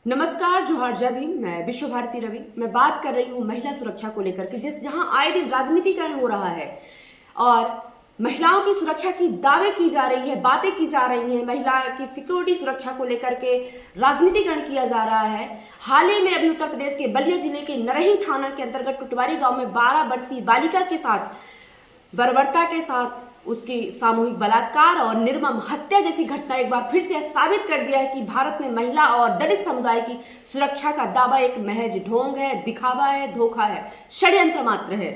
नमस्कार, जोहार जय भीम। मैं विश्व भारती रवि। मैं बात कर रही हूँ महिला सुरक्षा को लेकर के, जहां आए दिन राजनीतिकरण हो रहा है और महिलाओं की सुरक्षा की दावे की जा रही है, बातें की जा रही हैं, महिला की सिक्योरिटी सुरक्षा को लेकर के राजनीतिकरण किया जा रहा है। हाल ही में अभी उत्तर प्रदेश के बलिया जिले के नरही थाना के अंतर्गत टुटवारी गांव में 12 वर्षीय बालिका के साथ बर्बरता के साथ उसकी सामूहिक बलात्कार और निर्मम हत्या जैसी घटना एक बार फिर से साबित कर दिया है कि भारत में महिला और दलित समुदाय की सुरक्षा का दावा एक महज ढोंग है, दिखावा है, धोखा है, षड्यंत्र मात्र है।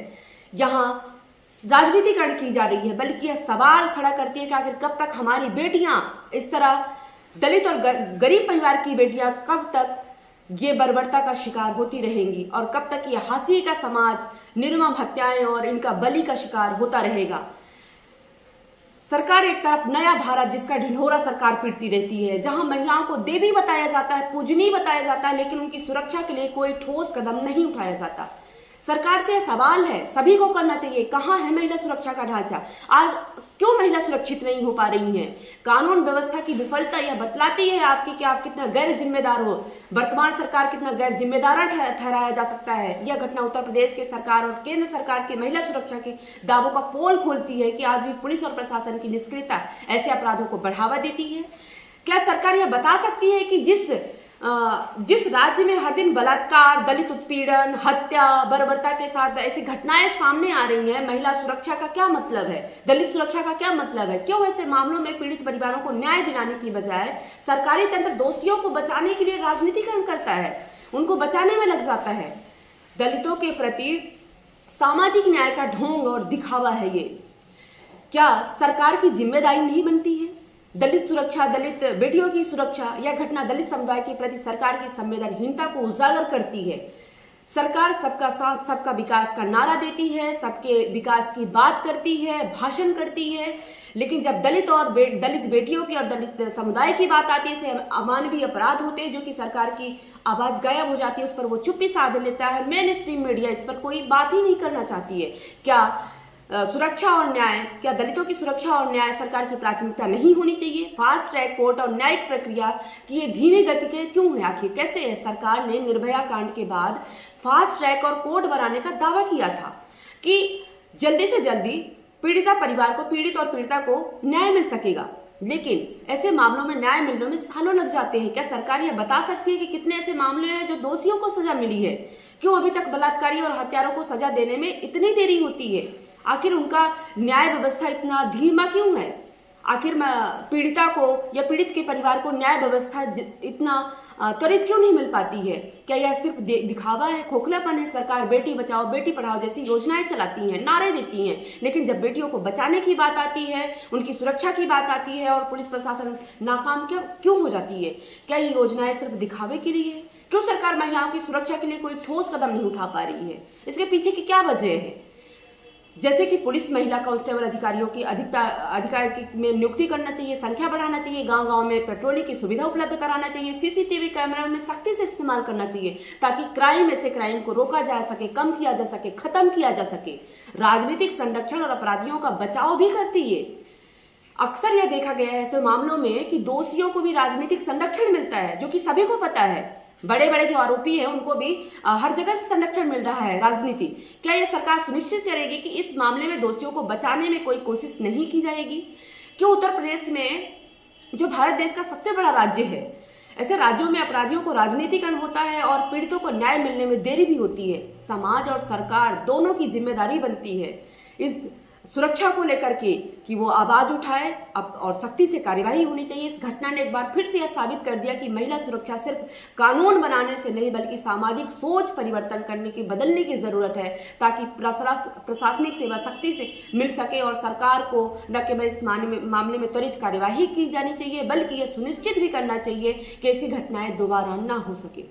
यहाँ राजनीतिकरण की जा रही है, बल्कि यह सवाल खड़ा करती है कि आखिर कब तक हमारी बेटियां, इस तरह दलित और गरीब परिवार की बेटियां कब तक ये बर्बरता का शिकार होती रहेंगी और कब तक ये हाशिए का समाज निर्मम हत्याएं और इनका बलि का शिकार होता रहेगा। सरकार एक तरफ नया भारत जिसका ढिंढोरा सरकार पीटती रहती है, जहां महिलाओं को देवी बताया जाता है, पूजनीय बताया जाता है, लेकिन उनकी सुरक्षा के लिए कोई ठोस कदम नहीं उठाया जाता। सरकार से सवाल है, सभी को करना चाहिए, कहां है महिला सुरक्षा का ढांचा? आज क्यों महिला सुरक्षित नहीं हो पा रही हैं? कानून व्यवस्था की विफलता यह बतलाती है आपकी कि आप कितना गैर जिम्मेदार हो। वर्तमान सरकार कितना गैर जिम्मेदार ठहराया जा सकता है। यह घटना उत्तर प्रदेश के सरकार और केंद्र सरकार के महिला सुरक्षा के दावों का पोल खोलती है कि आज भी पुलिस और प्रशासन की निष्क्रियता ऐसे अपराधों को बढ़ावा देती है। क्या सरकार यह बता सकती है कि जिस राज्य में हर दिन बलात्कार, दलित उत्पीड़न, हत्या, बर्बरता के साथ ऐसी घटनाएं सामने आ रही हैं, महिला सुरक्षा का क्या मतलब है, दलित सुरक्षा का क्या मतलब है? क्यों ऐसे मामलों में पीड़ित परिवारों को न्याय दिलाने की बजाय सरकारी तंत्र दोषियों को बचाने के लिए राजनीतिकरण करता है, उनको बचाने में लग जाता है? दलितों के प्रति सामाजिक न्याय का ढोंग और दिखावा है ये। क्या सरकार की जिम्मेदारी नहीं बनती है? दलित सुरक्षा, दलित बेटियों की सुरक्षा, यह घटना दलित समुदाय के प्रति सरकार की संवेदनहीनता को उजागर करती है। सरकार सबका साथ सबका विकास का नारा देती है, सबके विकास की बात करती है, भाषण करती है, लेकिन जब दलित बेटियों की और दलित समुदाय की बात आती है, इसे अमानवीय अपराध होते हैं जो कि सरकार की आवाज गायब हो जाती है, उस पर वो चुप्पी साध लेता है। मेन स्ट्रीम मीडिया इस पर कोई बात ही नहीं करना चाहती है। क्या सुरक्षा और न्याय, क्या दलितों की सुरक्षा और न्याय सरकार की प्राथमिकता नहीं होनी चाहिए? फास्ट ट्रैक कोर्ट और न्यायिक प्रक्रिया की ये धीमी गति के क्यों है? आखिर कैसे है? सरकार ने निर्भया कांड के बाद फास्ट ट्रैक और कोर्ट बनाने का दावा किया था कि जल्दी से जल्दी पीड़ित और पीड़िता को न्याय मिल सकेगा, लेकिन ऐसे मामलों में न्याय मिलने में सालों लग जाते हैं। क्या सरकार यह बता सकती है कि कितने ऐसे मामले हैं जो दोषियों को सजा मिली है? क्यों अभी तक बलात्कारी और हत्यारों को सजा देने में इतनी देरी होती है? आखिर उनका न्याय व्यवस्था इतना धीमा क्यों है? आखिर पीड़िता को या पीड़ित के परिवार को न्याय व्यवस्था इतना त्वरित क्यों नहीं मिल पाती है? क्या यह सिर्फ दिखावा है, खोखलापन है? सरकार बेटी बचाओ बेटी पढ़ाओ जैसी योजनाएं चलाती हैं, नारे देती हैं, लेकिन जब बेटियों को बचाने की बात आती है, उनकी सुरक्षा की बात आती है और पुलिस प्रशासन नाकाम क्यों हो जाती है? क्या ये योजनाएं सिर्फ दिखावे के लिए है? क्यों सरकार महिलाओं की सुरक्षा के लिए कोई ठोस कदम नहीं उठा पा रही है? इसके पीछे की क्या वजह है? जैसे कि पुलिस महिला कांस्टेबल अधिकारियों की अधिकार में नियुक्ति करना चाहिए, संख्या बढ़ाना चाहिए, गांव-गांव में पेट्रोलिंग की सुविधा उपलब्ध कराना चाहिए, सीसीटीवी कैमरा में सख्ती से इस्तेमाल करना चाहिए ताकि ऐसे क्राइम को रोका जा सके, कम किया जा सके, खत्म किया जा सके। राजनीतिक संरक्षण और अपराधियों का बचाव भी करती है। अक्सर यह देखा गया है ऐसे मामलों में कि दोषियों को भी राजनीतिक संरक्षण मिलता है, जो कि सभी को पता है। बड़े बड़े जो आरोपी हैं उनको भी हर जगह से संरक्षण मिल रहा है। राजनीति, क्या यह सरकार सुनिश्चित करेगी कि इस मामले में दोषियों को बचाने में कोई कोशिश नहीं की जाएगी? क्यों उत्तर प्रदेश में, जो भारत देश का सबसे बड़ा राज्य है, ऐसे राज्यों में अपराधियों को राजनीतिकरण होता है और पीड़ितों को न्याय मिलने में देरी भी होती है? समाज और सरकार दोनों की जिम्मेदारी बनती है इस सुरक्षा को लेकर के कि वो आवाज उठाए और सख्ती से कार्यवाही होनी चाहिए। इस घटना ने एक बार फिर से यह साबित कर दिया कि महिला सुरक्षा सिर्फ कानून बनाने से नहीं बल्कि सामाजिक सोच परिवर्तन बदलने की जरूरत है, ताकि प्रशासनिक सेवा सख्ती से मिल सके और सरकार को न केवल इस मामले में त्वरित कार्यवाही की जानी चाहिए बल्कि यह सुनिश्चित भी करना चाहिए कि ऐसी घटनाएं दोबारा न हो सके।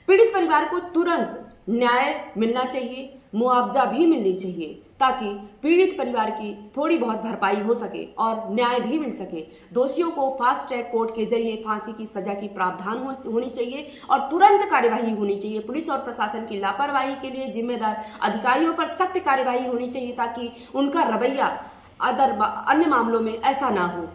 पीड़ित परिवार को तुरंत न्याय मिलना चाहिए, मुआवजा भी मिलनी चाहिए ताकि पीड़ित परिवार की थोड़ी बहुत भरपाई हो सके और न्याय भी मिल सके। दोषियों को फास्ट ट्रैक कोर्ट के जरिए फांसी की सजा की प्रावधान होनी चाहिए और तुरंत कार्यवाही होनी चाहिए। पुलिस और प्रशासन की लापरवाही के लिए जिम्मेदार अधिकारियों पर सख्त कार्यवाही होनी चाहिए ताकि उनका रवैया अन्य मामलों में ऐसा ना हो।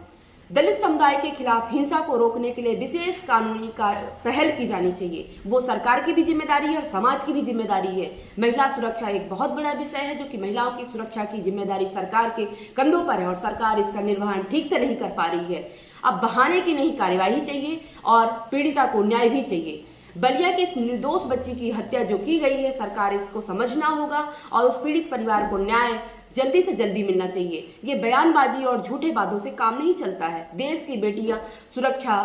दलित समुदाय के खिलाफ हिंसा को रोकने के लिए विशेष कानूनी पहल की जानी चाहिए। वो सरकार की भी जिम्मेदारी है और समाज की भी जिम्मेदारी है। महिला सुरक्षा एक बहुत बड़ा विषय है, जो कि महिलाओं की सुरक्षा की जिम्मेदारी सरकार के कंधों पर है और सरकार इसका निर्वहन ठीक से नहीं कर पा रही है। अब बहाने की नहीं, कार्यवाही चाहिए और पीड़िता को न्याय भी चाहिए। बलिया की इस निर्दोष बच्ची की हत्या जो की गई है, सरकार इसको समझना होगा और उस पीड़ित परिवार को न्याय जल्दी से जल्दी मिलना चाहिए। ये बयानबाजी और झूठे वादों से काम नहीं चलता है। देश की बेटियां सुरक्षा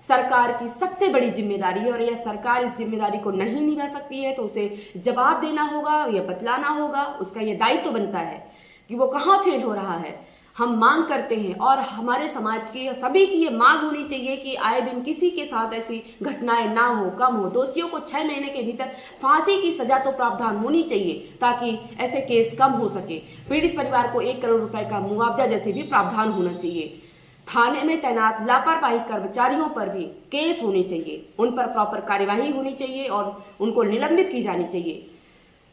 सरकार की सबसे बड़ी जिम्मेदारी है और यह सरकार इस जिम्मेदारी को नहीं निभा सकती है तो उसे जवाब देना होगा, यह बतलाना होगा। उसका यह दायित्व बनता है कि वो कहाँ फेल हो रहा है। हम मांग करते हैं और हमारे समाज की सभी की ये मांग होनी चाहिए कि आए दिन किसी के साथ ऐसी घटनाएं ना हो, कम हो। दोषियों को 6 महीने के भीतर फांसी की सजा तो प्रावधान होनी चाहिए ताकि ऐसे केस कम हो सके। पीड़ित परिवार को 1 करोड़ रुपए का मुआवजा जैसे भी प्रावधान होना चाहिए। थाने में तैनात लापरवाही कर्मचारियों पर भी केस होने चाहिए, उन पर प्रॉपर कार्यवाही होनी चाहिए और उनको निलंबित की जानी चाहिए।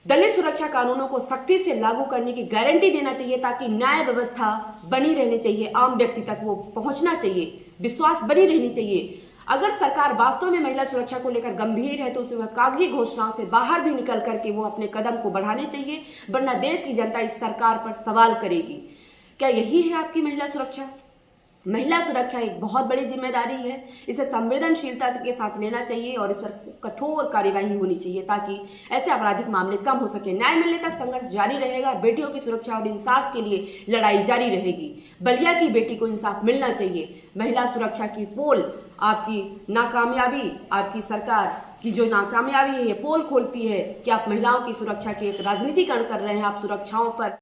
दलित सुरक्षा कानूनों को सख्ती से लागू करने की गारंटी देना चाहिए ताकि न्याय व्यवस्था बनी रहनी चाहिए, आम व्यक्ति तक वो पहुंचना चाहिए, विश्वास बनी रहनी चाहिए। अगर सरकार वास्तव में महिला सुरक्षा को लेकर गंभीर है तो उसे वह कागजी घोषणाओं से बाहर भी निकल करके वो अपने कदम को बढ़ाने चाहिए, वरना देश की जनता इस सरकार पर सवाल करेगी। क्या यही है आपकी महिला सुरक्षा? महिला सुरक्षा एक बहुत बड़ी जिम्मेदारी है, इसे संवेदनशीलता के साथ लेना चाहिए और इस पर कठोर कार्यवाही होनी चाहिए ताकि ऐसे आपराधिक मामले कम हो सके। न्याय मिलने तक संघर्ष जारी रहेगा, बेटियों की सुरक्षा और इंसाफ के लिए लड़ाई जारी रहेगी। बलिया की बेटी को इंसाफ मिलना चाहिए। महिला सुरक्षा की पोल आपकी नाकामयाबी, आपकी सरकार की जो नाकामयाबी है, ये पोल खोलती है कि आप महिलाओं की सुरक्षा की एक राजनीतिकरण कर रहे हैं। आप सुरक्षाओं पर